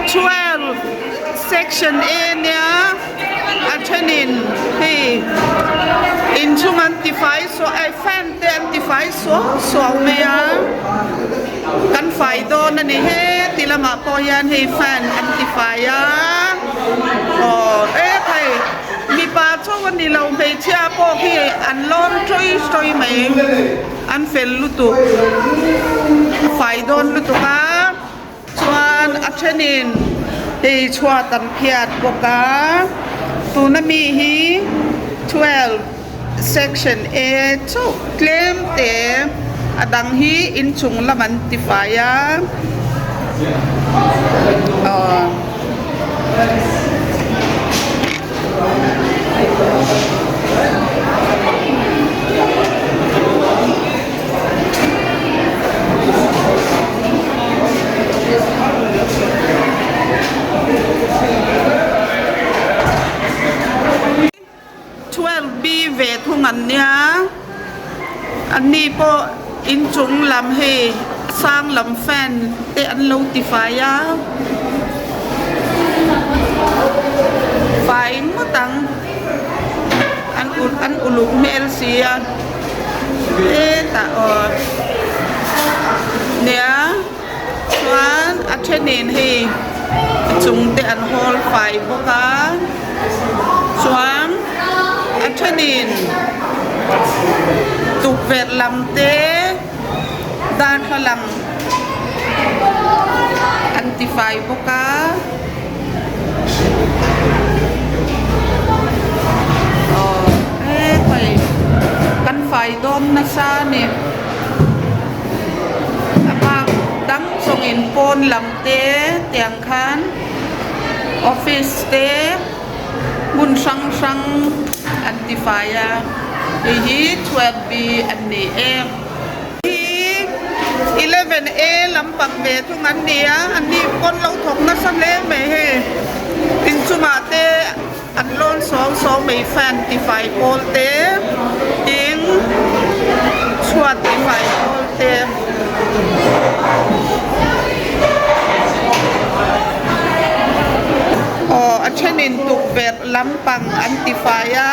12 section A เนี่ยอันเช่นนี้อินชุมันติไฟส่วนไอแฟนเต็มติไฟส่วนเมียกันไฟโดนนั่นนี่เฮติละมาปอยันให้แฟนอันติไฟอ่ะใครมีปาช่วงวันนี้เราไปเชื่อพวกที่อันล้อมช่วยไหมอันเฟลลุตุไฟโดนลุตุกะส่วนอัชนินชัวตันเพียดบอกะตูนมีฮี12 section A ชุกเคลมเตอดังฮีอินชุงละมันติฟายะ12B เวทุงันเนี่ยอันนี้พออินจุงลำเฮสร้างลำแฟนเตอันโลติฟายาไฟมุตังอันอุลุกเมลเซียตาเนี่ยส่วนอัชเนนเฮจุงเตอันโฮลไฟบกาส่วนอัชนินตุกเวทลำเตด้านพลังอันติไฟบกาไปกันไฟโดนนะซาเนี่ยมาดังส่งอินโปนลำเตเตียงคันออฟฟิศเตบุญสังอันติไฟอะฮี 12B อันนี้เองฮี 11A ลำปักเวทุงันเดียอันนี้คนเราถกนัสเลมไม่เฮตินสุมาเตอันโลนสองไม่แฟนติไฟโพลเตอิงชวดติไฟโพลเตอันเช่นตุกเวทลำปังอันติไฟอะ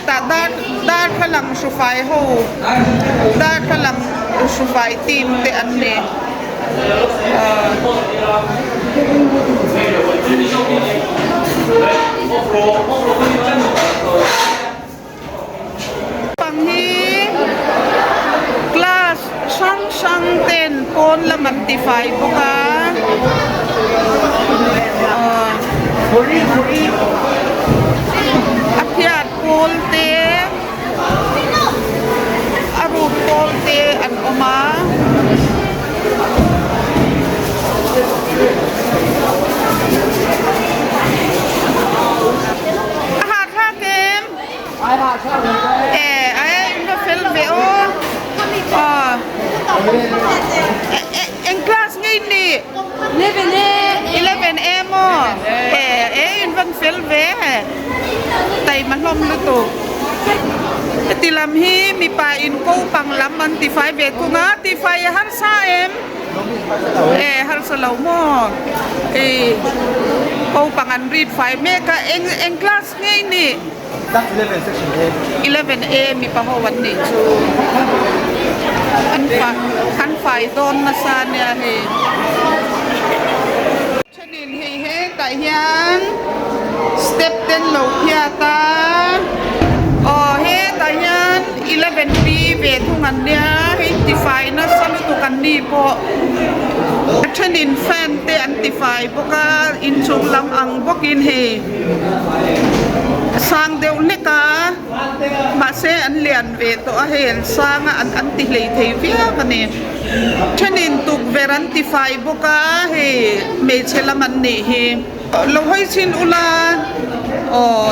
แต่ด้านพลังสุไฟโฮด้านพลังสุไฟทีมเตอันนี้ปังฮีกลาสช่างเต้นโกนละมันติไฟพวกาอภิญาโกลเตอรูปโกลเตอันออกมาอาหารท่าเกมไอ้ก็ฟิลเวโอเอ็งคลาสไงนี่ 11A มออินวันฟิลเวไตมันลมลุตุติลำฮีมีปลาอินกูปังลำมันติไฟเวกุงะติไฟฮันซาฮันสลาวมอกูปังอันรีดไฟเมกะเอ็งคลาสไงนี่ 11A มีปะฮวันนี้ชูอันไฟโดนนาซาเนี่ยเฮชนินเฮแต่ยันสเต็ปเต้นโลกยาตาเฮแต่ยัน 11B เวทุงันเนี่ยเฮติไฟนะสลุตุกันนี่พอชนินแฟนเตอันติไฟพวกอินชุงลำอังพวกอินเฮสร้างเดียวเล็กมาเซอันเลียนเวตัวเห็นสร้างอันติเลยเทวีกันนี่ชนินตุกเวรันติไฟพวกเฮเมเชลมันนี่เฮเราให้ชินอุลา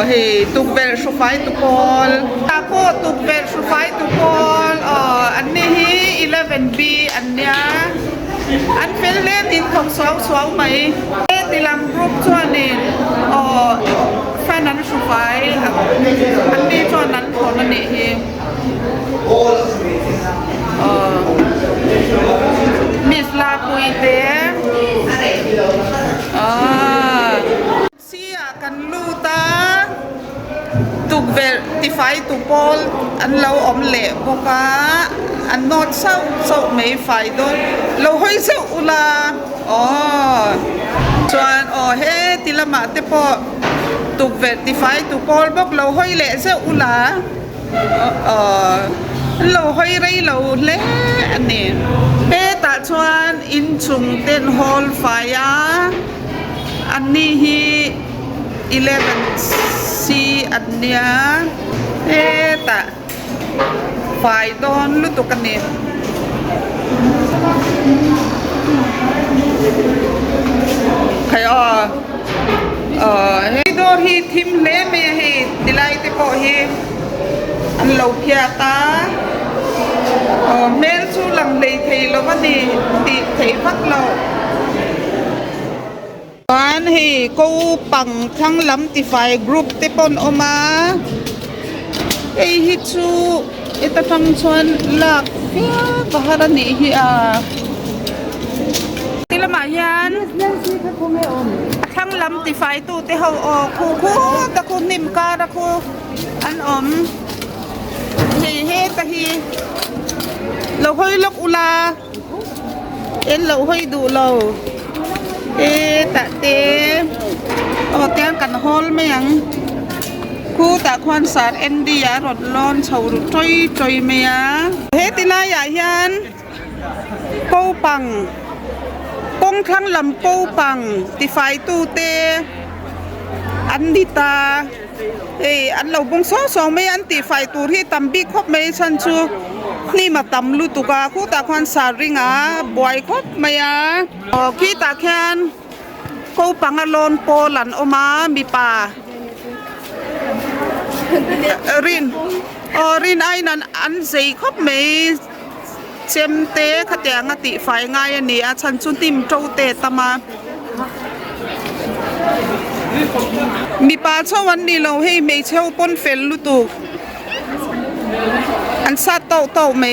เฮตุกเวรสุไฟตุกอลตาโคตุกเวรสุไฟตุกอลอันนี้ 11B อันเนี้ยอันเป็นเล่นอินของสาวไหมติลำรูปชวนนี่แฟนนั้นสุไฟอันนี้ชวนนั้นคนนั้นนี่เฮมิสลาปุย เตเสียกันลูตาตุกเวติไฟตุกปอลอันเราอมเละพกาอันนอดเศร้าไม่ไฟโดนเราให้เศร้าอุลาส่วนเฮติละมาเตปอตุกเวติไฟตุกปอลบอกเราให้เละเศร้าอุลาเราให้ไรเราเละอันนี้เปตาชวนอินชุงเต้นฮอลไฟอันนี้ฮี11C อันเนี้ยตาไฟโดนลุตุกันเนี่ยใครให้โดนฮีทิมเล่ไม่ให้ดิไลต์พอฮีอันเราเพียตาเมลชูหลังเลยเทเราก็ดีติเทพักเราวันให้กูปังทั้งลำติไฟกรุ๊ปเตปนออกมาไอฮิจูไอตะฟังชวนหลักเพียกะฮารันนี่ฮีติละมายันทั้งลำติไฟตู้เตเขาออกคูตะคูนิมกาตะคูอันอมเฮตะฮีเราให้ลกอุลาเราให้ดูเราตะเตเตียงกันฮอลไม่ยังคู่ตะควันสาดเอ็นดียารถร้อนเฉารุจ้อยเมียติลาใหญ่ยันโป้ปังกงทั้งลำโป้ปังติไฟตู้เตอันดิตาอันเราบงสองไม่อันติไฟตู้ที่ตำบิ๊กครบไม่ชันชูนี่มาตำลุตุกาคู่ตาควันสาริงาบอยครบไม่ขี้ตาแคนกูปังอลอนโปลันออกมามีป่ารินไอ้นั่นอันใส่ครบไม่เจมเตะขะแจงติไฟง่ายอันนี้ฉันชุนติมโจเตตมามีป่าชาววันนี้เราให้ไม่เช่าปนเฟลลุตุอันสัตว์เต่าไหม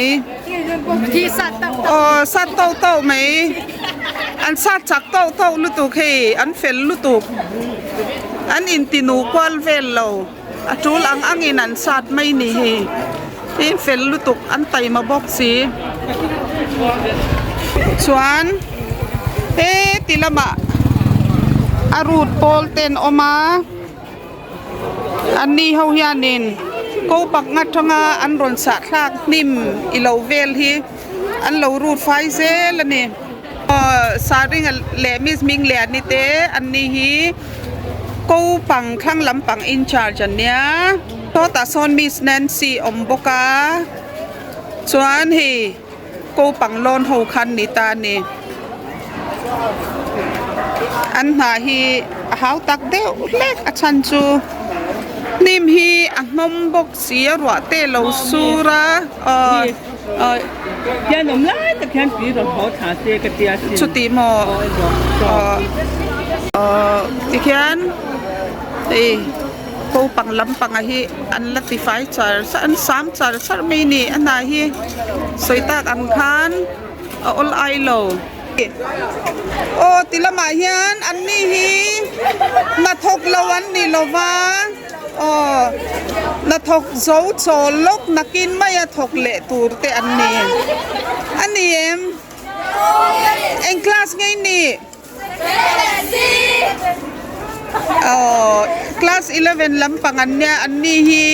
ที่สัตว์เต่าไหมอันสัตว์จักเต่าลุตุเคอันเฟลลุตุอันอินตินูกวลเวลเราจูหลังอังอินันสัตว์ไม่นี่เฮเฟลลุตุอันไตมาบอกสีชวนติละมาอารูดโปลเตนออกมาอันนี้เฮาฮยานินกูปักงัดทงอันรอนสะคลากนิ่มอีเหลาเวลฮีอันเหลารูดไฟเซลนี่สาริงแหลมิสมิงแหลนี่เตอันนี้ฮีกูปังข้างลำปังอินชาร์จันเนี้ยโตตาซอนมิสแนนซีอมบกาส่วนฮีกูปังลอนหูคันนิตานี่อันหาฮีหาวตักเดวเล็กอชันจูนิมฮีอันนมบกเสียรัวเตลสูระยันนมไล่แต่แค่ปีเราขอถาเสียกระเดียสิชุติโมที่แค่นกูปังลำปังฮีอันละติไฟจาร์อัน3จาร์ไม่นี่อันไหนฮีสวยตาอันคันอลไอโลติละมายันอันนี้ฮีมาทกละวันนี่ละวะนาทกโซ่โซลกนักกินไม่ทกเละตูร์แต่อันนี้เอ็งคลาสไงนี่คลาส11ลำปังอันเนี้ยอันนี้ฮี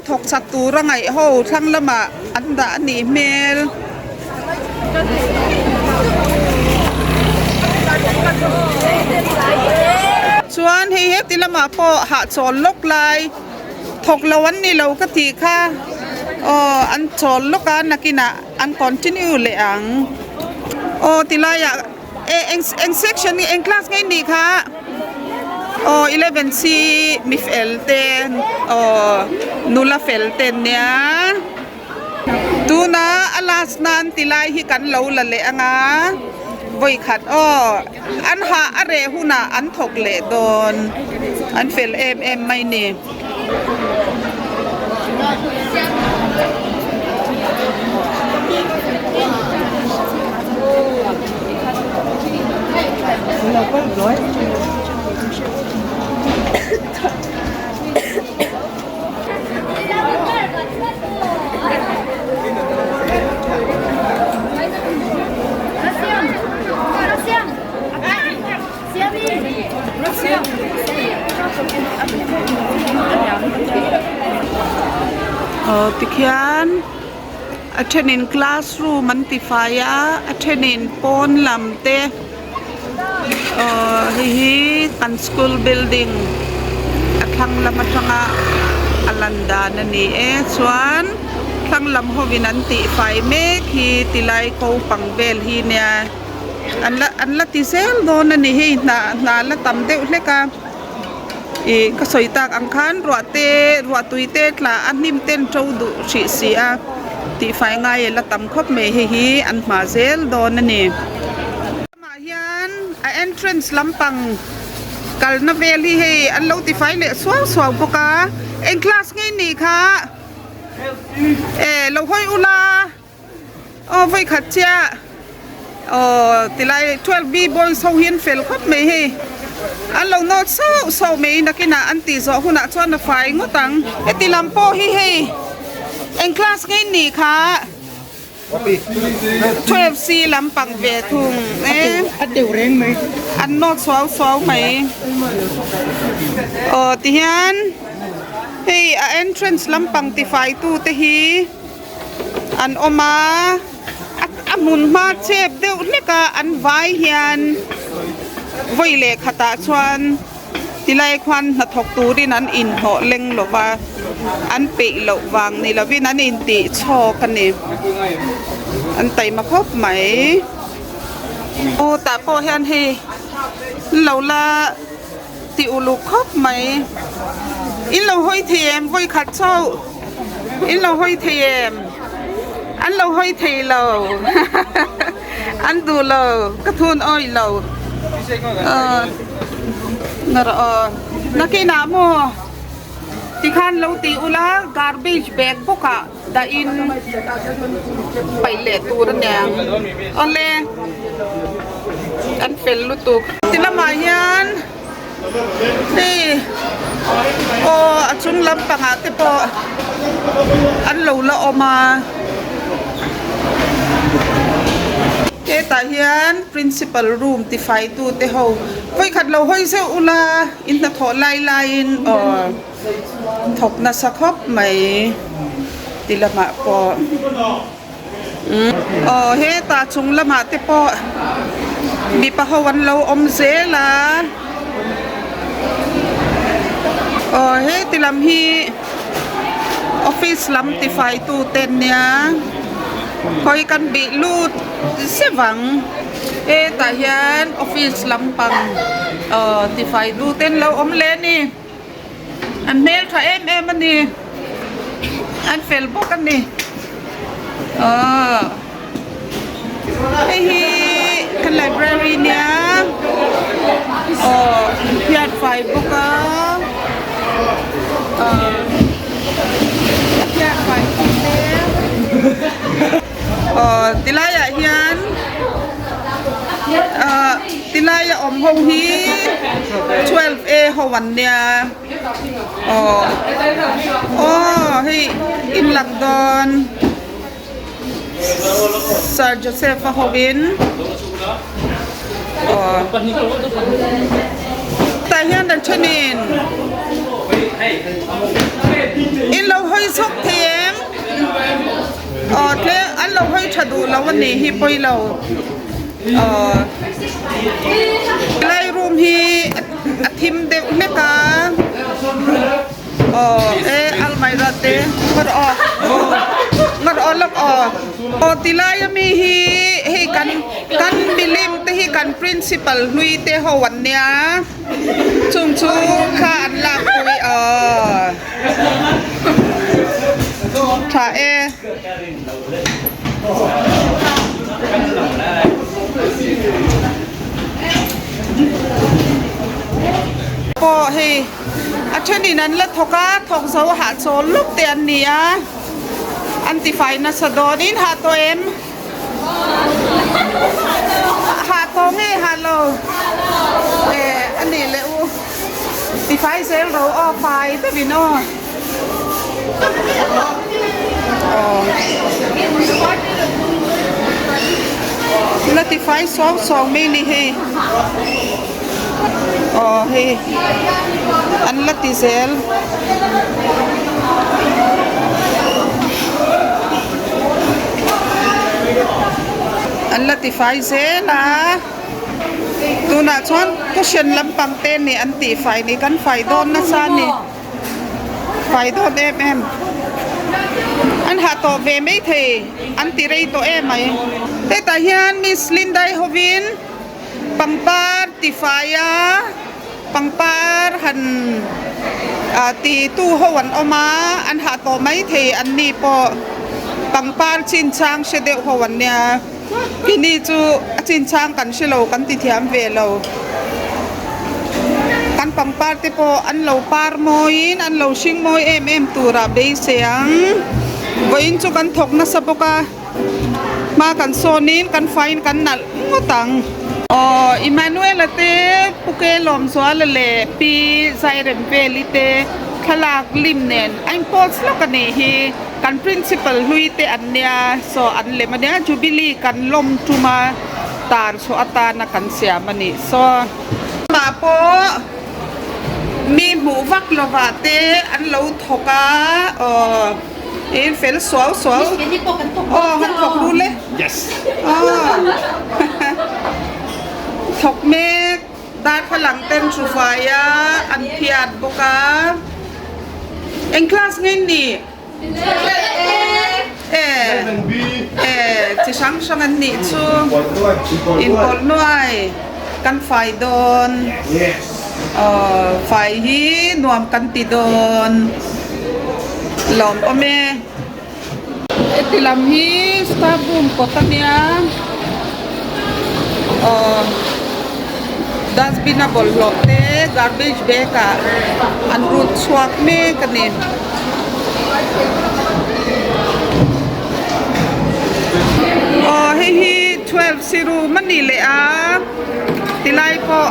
ทกสัตตูระไงโหทั้งละมาอันดาอันนี้เมลชวนให้ติละมาพอหาสอนลกลายถกละวันนี้เราก็ทีค่ะอันสอนลกกันนักกินอันคอนติเนียเลยอังติละอยากเอ็งเซกชันนี้เอ็งคลาสไงดีค่ะ11C มิฟเอลเตนนูลาเฟลเตนเนี่ยดูนะอลาสนันติละฮิกันเราละเลยอ่ะบ่อยขัดอันหาอะไรหูน่ะอันถกเละโดนอันเฟลไม่นี่ tikian attending classroom antifaya attending pon lamte hi kan school building athang lamatanga alanda na ni chuan thang lam hovinan ti fai me hi tilai ko pangvel hi nia anla ti sel don na ni hi na la tam de hleka ka soitak angkhan ruwa tuite tla anim ten chou du chi sia ti fai ngai la tam khop me hi an ma zel don ani ma hian a entrance lampang kalna vel hi an lo ti fai le swaw boka en class ngai ni kha lo hoi ula voi khatcha tilai 12b boy so hian fel khop me hi an lo not so me nakina anti zo huna chuan na fai ngotang etilampo hi en class ngai ni kha 12c lampang ve thungอันเดียวเร่งไหม an not so mai ti hian hey a entrance lampang ti fai tu te hi an oma amun ma chep deuh leka an vai hian voi le khata chuan tilai khwan na thok tu rin an in ho leng lo wa an pe lo wang ni la win an in ti cho kan ni an tai ma khop mai ta po hian hi lo la ti ulu khop mai in lo hoi them voi khat chau in lo hoi them an lo hoi thei lo an du lo ka thun oi lo nakina mo tikhan lo ti ula garbage bag boka da in paile tur nyang ole an fel lutuk tilama yan achung lam pangate po an lo la oma ta hian principal room ti fai tu te ho voi khat lo hoi se ula in ta tho lai in thok na sakhop mai tilama po he ta chung lama te po mi pa howan lo om zela he tilam hi office lam ti fai tu ten nia koi kan bi lut sewang ta hian office lampang ti fai du ten lo om le ni an mail tha em ani an fel bok an ni hi kan library nia hian fai boka hian fai te tilaya hian tilaya om ho hi 12a howan nia hi in London Sir Joseph Howin ta hian dan chanin in lo hoi sok them tle an lo hoi thadu lo ni hi poi lo lai room hi athim de meka almaira te mar lok tilai mi hi kan bilim te hi kan principal lui te howan nia chung kha an la pui tha po hi achani nan la thoka thong so ha so luk te an nia anti fine sa donin ha to em ha to nge hello อันนี้เลยอูตีไฟเซลเราออกไฟแต่พี่น้องแล้วตีไฟสองไม่นี่เฮเฮอันละตีเซลอันละตีไฟเซลนะตัวน่ะช้อนก็เชนลำปังเต้นนี่อันตีไฟนี่กันไฟโดนนะซ่านนี่ไฟโดนอันหาตัวเวไม่เทอันตีเรยตัวไหมแต่ตาเฮียนมิสลินไดโฮวินปังปาร์ตีไฟปังปาร์หันตีตู้หวันออกมาอันหาตัวไม่เทอันนี้ปอปังปาร์ชินช่างเชเดหวันเนี่ยพี่นี่จูจินช่างกันเชลกันติเทียมเวลกันปังปาร์ติโปอันเราปาร์มอยอันเราชิงมอยตัวระเบยเสียงวินจูกันถกนัสบุกามากันโซนินกันไฟกันนัดงตังอิมานูเอลเตปุเกลอมสวาเลปีไซเรนเวลิเตขลากลิมเนนอันโพสแล้วกันเฮกัน principle ลุยเตอันเนียโซอันเลมันเนียจูบิลีกันลมจุมาตาร์โซอัตานักันเสียมันนี่โซมาโปมีหมูวักลวาเตอันเราถกเฟลสวกันถกรู้เลย Yes. ถกเมกดาดฝรั่งเต้นชูไฟอันเพียดบุกาเอ็งคลาสไงนี่ที่ช่างอันนี้ชูอินพอลน่วยกันไฟโดน Yes. ไฟฮีนวมกันติโดนหลอมอเมติลำฮีสตาร์บูมกตันยาดัสบินาบอลโลเตการ์เบจเบกาอันรูดสวกเมกันนี่เฮี12ซิรูมันนี่เลยติไลก็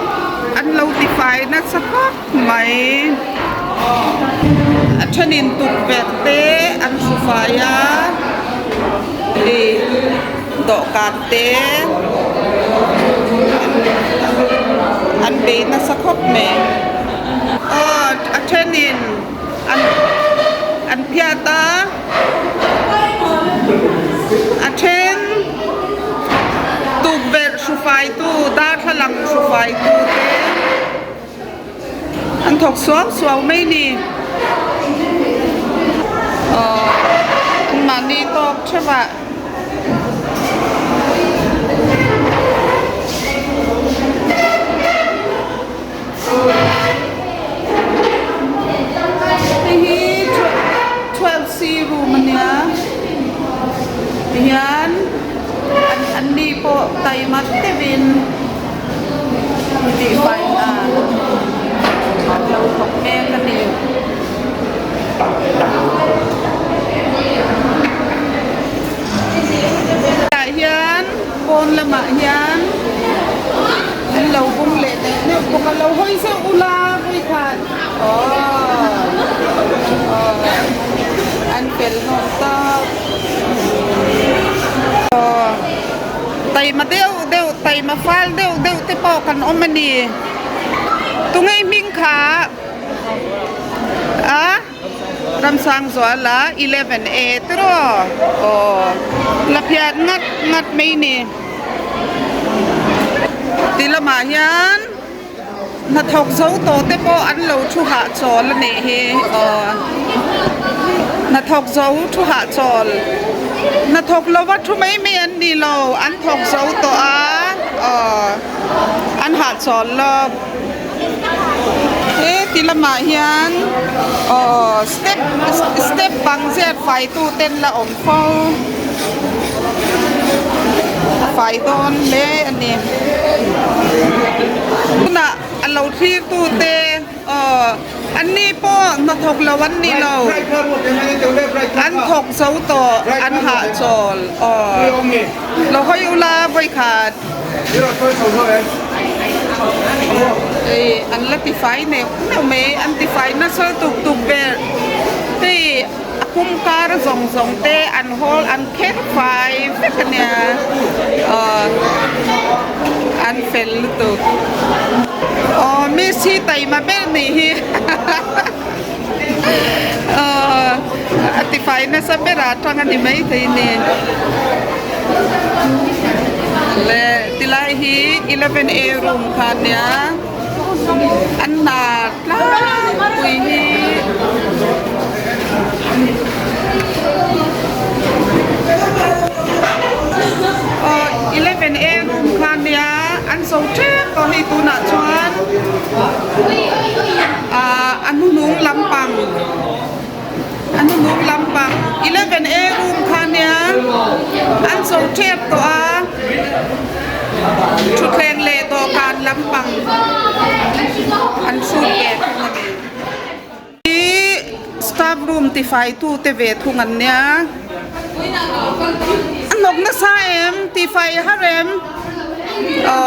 อันเราติไฟนักสักพักไหมชนินตุกเวกเตอันสุฟายาดอกกาเตอันเบนัสคบเมชนินอันพิอาตาเชนตุกเวกสุฟายตูดาทลังสุฟายตูเตอันถกสวงไม่นี่มันนี่ตกใช่ปะที่12ซีรูมันเนี่ยยันอันนี้พอไตมัดเตวินดีไปเราตกแม่กันนี่ยันบนละมายันเราบุ้งเล็ดเนี่ยพวกเราห้อยเสื้ออุลาไม่ขาดอันเป็นนอนตาไตมาเดียวไตมาฟ้าเดียวที่ปอกันอมันนี่ตรงไอ้มิงขารำสังสวนละ 11A ตรอละเพียดงัดไม่นี่ติละมายันนัดถกเสาโตเตปออันเราชุหะจอลนี่เฮนัดถกเสาชุหะจอลนัดถกเราวัดทุไม่มีอันนี้เราอันถกเสาโตอันหะจอลเราติละมาเฮียนสเต็ปบังเสียดไฟตู้เต้นละอมเฝ้าไฟโดนเละอันนี้น่ะอันเราที่ตู้เตอันนี้ป้อมาถกละวันนี้เราอันถกเสาต่ออันหาจอลเราค่อยอุลาไปขาด unlatify ne no me antify na so tuk ber te akum kar zong te an hol an ket fai kanya an fel tu me si tai ma ber ni hi antify na sa bera tang ani mai thei ne le tilai hi 11A room khan ya an na la pui hi 11A room khan ya an so che ko hi tu na chuan an nung lampang 11A room khan ya an so che toชุดแรงเลต่อการลำปังอันสูดแก่ที่สตาฟรูมที่ไฟตู้เตเวทุงันเนี้ยอันนกนักสายที่ไฟฮาเรม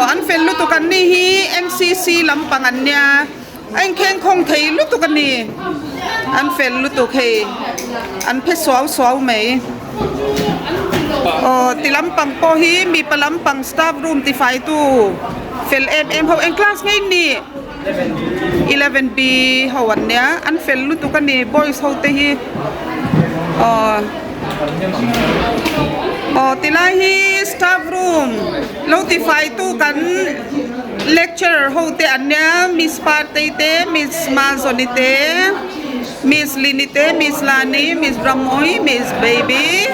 อันเฟลลุตุกันนี่ฮี NCC ลำปังอันเนี้ยอันแข่งคงไทยลุตุกันนี่อันเฟลลุตุเคอันเพชรสวไหมti lampang po hi mi palampang staff room ti fai tu fel ho en class ngai ni 11B hawan nya an fel lu tu kan ni boys ho te hi ti la hi staff room lo ti fai tu kan lecture ho te an nya miss parte te miss mazonite Miss Linite, Miss Lani, Miss Bramoy, Miss Baby.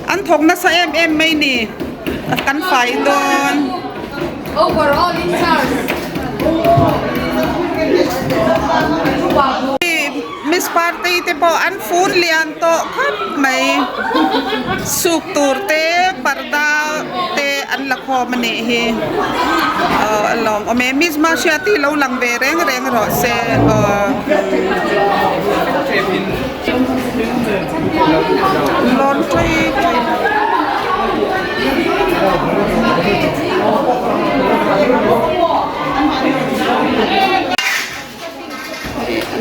An thok na sa MM may ni. Kan fai doon. Overall in charge. Miss Party te po an full lian to kan may struktur te parda te an lakho mani hi alom o me Miss Marcia ti lo lang ve reng ro se laundry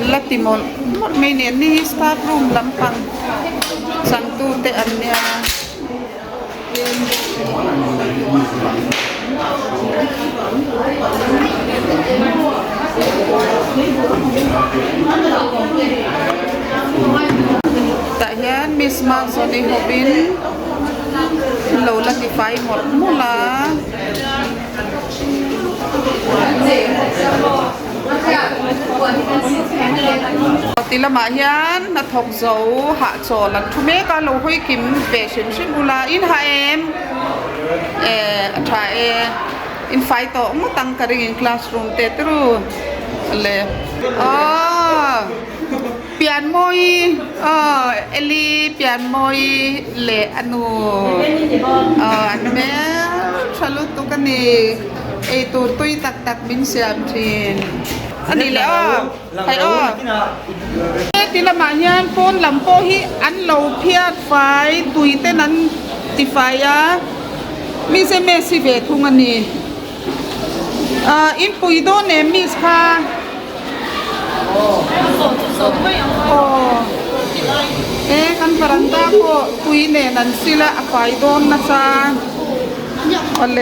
Latimon may ni staff room lampang sang tu te anya tayan Miss Mazoni Hobin lo latify mo mula tila ma hian na thok zo ha chaw lan thume ka lo hoi kim patient shibula in ha em tha in fight to mo tang ka ring in classroom te tru le pian moi eli pian moi le anu me salut to kani e tu tui tak bin siam thinอันนี้แล้วไผติละมาญานโพนลำโพhiอันเราเพียดไฟตุยเตนั้นติไฟมีเซเมสิเวทุงอันนี้อินปุยโดเนมิสค่ะกันปรันตาโคตุยเนนันสิละไฟโดนนะซาอะไร